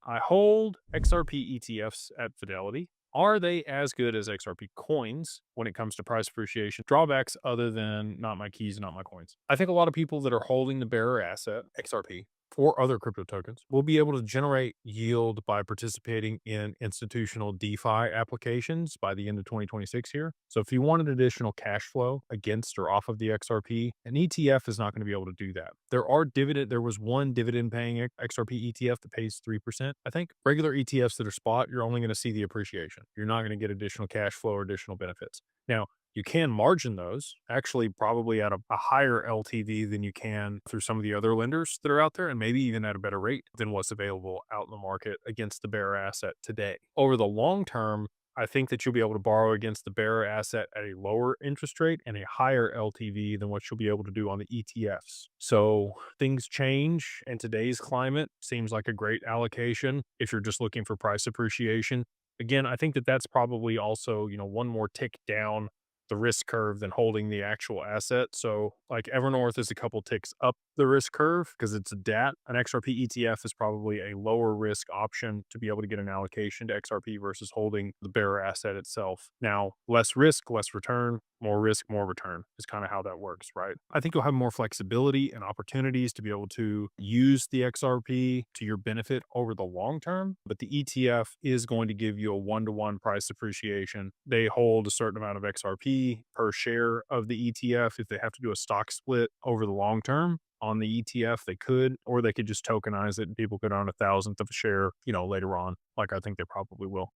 I hold XRP ETFs at Fidelity. Are they as good as XRP coins when it comes to price appreciation? Drawbacks other than not my keys, not my coins. I think a lot of people that are holding the bearer asset, XRP, or other crypto tokens will be able to generate yield by participating in institutional DeFi applications by the end of 2026 here. So if you wanted additional cash flow against or off of the XRP, an ETF is not going to be able to do that. There was one dividend paying XRP ETF that pays 3%. I think regular ETFs that are spot, you're only going to see the appreciation. You're not going to get additional cash flow or additional benefits. Now, you can margin those actually probably at a higher LTV than you can through some of the other lenders that are out there, and maybe even at a better rate than what's available out in the market against the bearer asset today. Over the long term, I think that you'll be able to borrow against the bearer asset at a lower interest rate and a higher LTV than what you'll be able to do on the ETFs. So things change, and today's climate seems like a great allocation if you're just looking for price appreciation. Again, I think that that's probably also, one more tick down the risk curve than holding the actual asset. So like Evernorth is a couple ticks up the risk curve because it's a DAT. An XRP ETF is probably a lower risk option to be able to get an allocation to XRP versus holding the bearer asset itself. Now, less risk, less return, more risk, more return is kind of how that works, right? I think you'll have more flexibility and opportunities to be able to use the XRP to your benefit over the long term, but the ETF is going to give you a one-to-one price appreciation. They hold a certain amount of XRP per share of the ETF. If they have to do a stock split over the long term on the ETF, they could, or they could just tokenize it and people could own a thousandth of a share, later on, like I think they probably will.